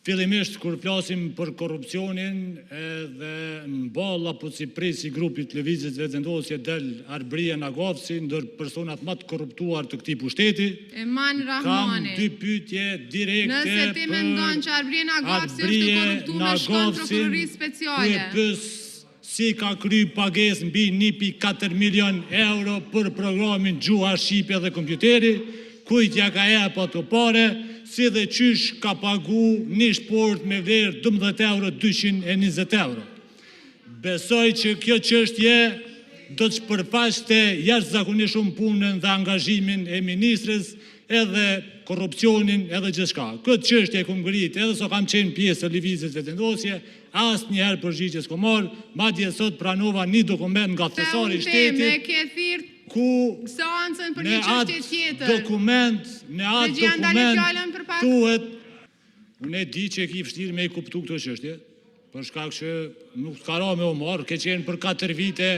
Fillimisht, kur flasim për korrupsionin dhe në balla apo si presi grupit Lëvizjes Vetëvendosje del Arbria Nagofsi, ndër personat më të korruptuar të këtij pushteti. Eman Rahmani. Kam dy pyetje direkte. Nëse ti mendon që Arbria Nagofsi është e korruptuar, me shkon prokurori speciale. Si ka kry pagesë mbi 1.4 milion euro për programin Gjuha Shqipe dhe kompjuteri, kujt ja ka jep ato pare, si dhe qysh ka pagu një shport me vlerë 12 euro, 220 euro. Besoj që kjo çështje do të shpërfaqte jashtëzakonisht shumë punën dhe angazhimin e ministrës, edhe korrupsionin, edhe gjithçka. Këtë çështje e kam ngritë, edhe so kam qenë pjesë e Lëvizjes Vetëvendosje, asnjëherë përgjigje s'kom marrë, madje sot pranova një dokument nga thesari i shtetit, ku seancën për një çështje tjetër. Në atë dokument thuhet, unë e di që e ki vështirë me i kuptu këtë çështje, për shkak që nuk ka ra me u marrë, ke qenë për 4 vite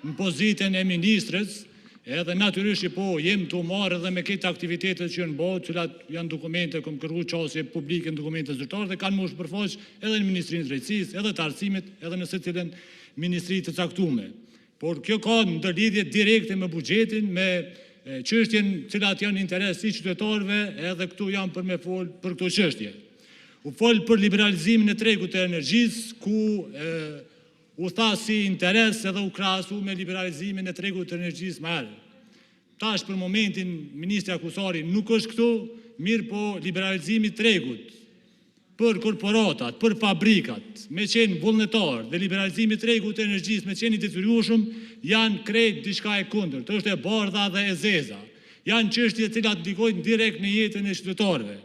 në pozitën e ministrës, edhe natyrisht që po jem të marrë edhe me këtë aktivitetet që në bëjë, cilat janë dokumente, kom kërku qasje publike në dokumente zyrtare dhe kanë mosh përfaq edhe në Ministrinë e Drejtësisë, edhe të Arsimit, edhe në secilën ministri të caktuar. Por kjo ka ndërlidhje direkte me buxhetin, me çështjen cilat janë interes i qytetarëve, edhe këtu jam për me fol për këto çështje. U fol për liberalizimin e tregut të energjisë, ku u tha si interes edhe u krahasu me liberalizimin e tregut të energjisë më herët. Tash për momentin ministri Akusari nuk është këtu, mirë po liberalizimi i tregut për korporatat, për fabrikat, me qenë vullnetar dhe liberalizimi i tregut të energjisë me qenë i detyrueshëm, janë krejt diçka e kundërt. Është e bardha dhe e zeza. Janë çështje të cilat ndikojnë direkt në jetën e qytetarëve.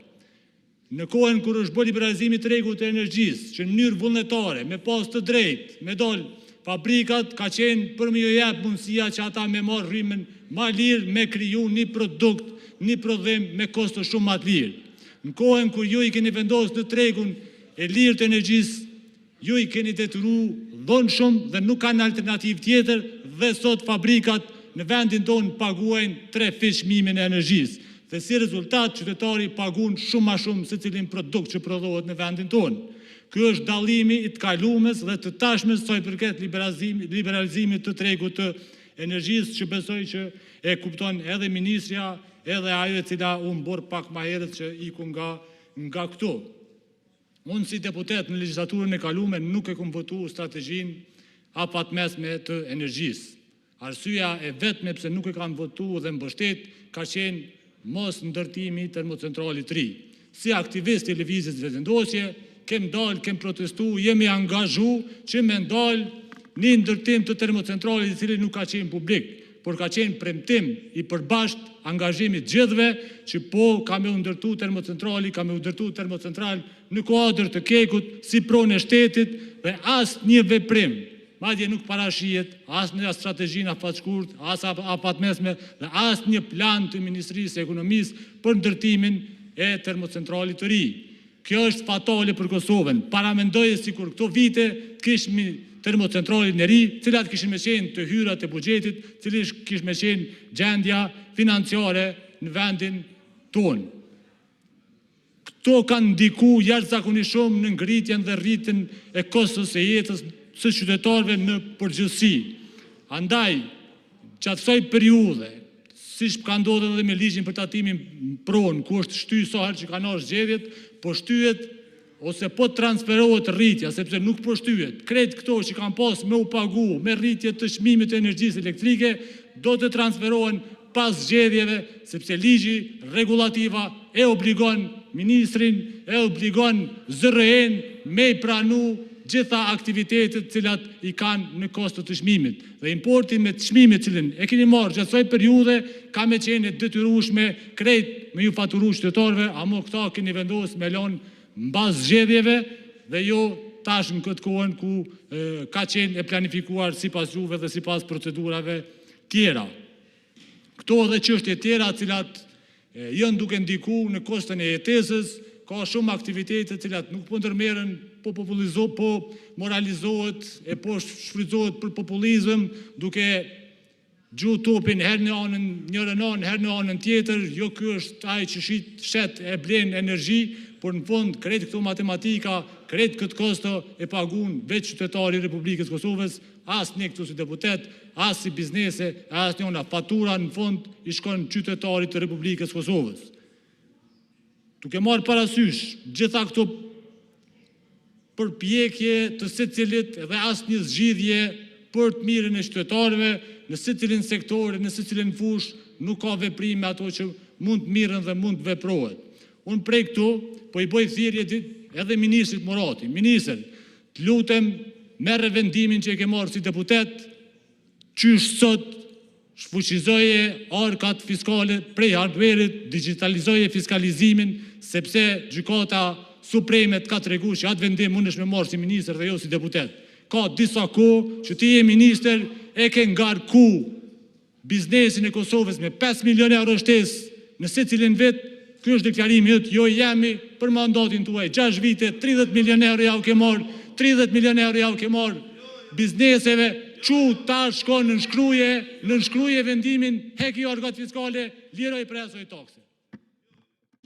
Në kohën kur është bërë liberalizimi i tregut të energjisë, që në mënyrë vullnetare, me pas të drejtë, me dal fabrikat, ka qenë për me ju jep mundësia që ata me marrë rrymën më lirë, me kriju një produkt, një prodhim me kosto shumë më të lirë. Në kohën kur ju i keni vendosur në tregun e lirë të energjisë, ju i keni detyruar dhunshëm dhe nuk kanë alternativë tjetër, dhe sot fabrikat në vendin tonë paguajnë 3 fish çmimin e energjisë. Dhe si rezultat qytetari paguan shumë më shumë se cilin produkt që prodhohet në vendin tonë. Ky është dallimi i të kalumes dhe të tashmes sa i përket liberalizimit të tregut të energjisë, që besoj që e kupton edhe ministrja, edhe ajo e cila unë borë pak ma herët që iku nga këtu. Unë si deputet në legjislaturën e kalume nuk e kom votu strategjin apatmesme të energjisë. Arsyeja e vetme pse nuk e kam votu dhe mbështet ka qenë mos ndërtimi termocentralit të ri. Si aktivisti i Lëvizjes Vetëvendosje, kem dalë, kem protestu, jemi angazhu që me ndalë një ndërtim të termocentralit i cili nuk ka qenë publik, por ka qenë premtim i përbasht angazhimit gjithve që po ka me ndërtu termocentrali, ka me ndërtu termocentral në kuadër të Kekut, si pronë e shtetit dhe asë një veprim, madje nuk parashihet, asë një strategjin afatshkurt, asë apatmesme dhe asë një plan të Ministrisë e Ekonomisë për ndërtimin e termocentralit të ri. Kjo është fatale për Kosovën. Paramendoje si kur këto vite kishmi termocentralin e ri, cilat kishin me qenë të hyrat e buxhetit, cilat kishin me qenë gjendja financiare në vendin tonë. Këto kanë ndiku jashtëzakonisht shumë në ngritjen dhe rritjen e kostos e jetës së qytetarëve në përgjithësi. Andaj, gjatë kësaj periudhe, siç ka ndodhur edhe me ligjin për tatimin pronë, ku është shtyr sa herë që kanë ardhur zgjedhjet, po shtyhet ose po transferohet rritja, sepse nuk po shtyhet. Krejt këto që kanë pas me u pagu, me rritje të çmimit të energjisë elektrike, do të transferohen pas zgjedhjeve, sepse ligji, regulativa e obligon ministrin, e obligon ZRE-n me i pranu gjitha aktivitetet cilat i kanë në kosto të çmimit. Dhe importin me çmimit cilin e keni marrë gjatë kësaj periudhe ka me qenë detyrueshme krejt me ju faturu qytetarëve, amo këta keni vendosur me lënë mbas zgjedhjeve dhe jo tash në këtë kohën ku ka qenë e planifikuar sipas juve dhe sipas procedurave tjera. Këto dhe çështje tjera cilat janë duke ndiku në kostën e jetesës, ka shumë aktivitete cilat nuk po ndërmerren, po populizohet, po moralizohet, e po shfrytëzohet për populizëm, duke gju topin herë në anën njërën anë, herë në anën tjetër, jo ky është ai që shet e blen energji, por në fund krejt këto matematika, krejt këtë kosto e pagun veç qytetari i Republikës Kosovës, as një këtu si deputet, as si biznese, as njëna fatura në fund i shkon qytetarit të Republikës Kosovës. Duke marrë parasysh gjitha këto përpjekje të secilit dhe as një zgjidhje për të mirën e qytetarëve, në secilin sektor, në secilin fush, nuk ka veprime ato që mund të mirën dhe mund të veprohet. Unë prej këtu, po i bëj thirrje edhe ministrit Murati. Minister, të lutem, merre vendimin që e ke marrë si deputet, qysh sot shfuqizoje arkat fiskale prej hardware-it, digitalizoje fiskalizimin, sepse gjykata supreme ka tregu që atë vendim unë është me marrë si minister dhe jo si deputet. Ka disa kohë që ti je minister, e ke ngarku biznesin e Kosovës me 5 milion euro shtesë në secilin vit. Ky është deklarimi yt, jo jemi për mandatin tuaj 6 vite, 30 milion euro ja u ke marrë, 30 milion euro ja u ke marrë bizneseve, ta shkon në shkruje vendimin, heki orgat fiskale, liroj presoj takse.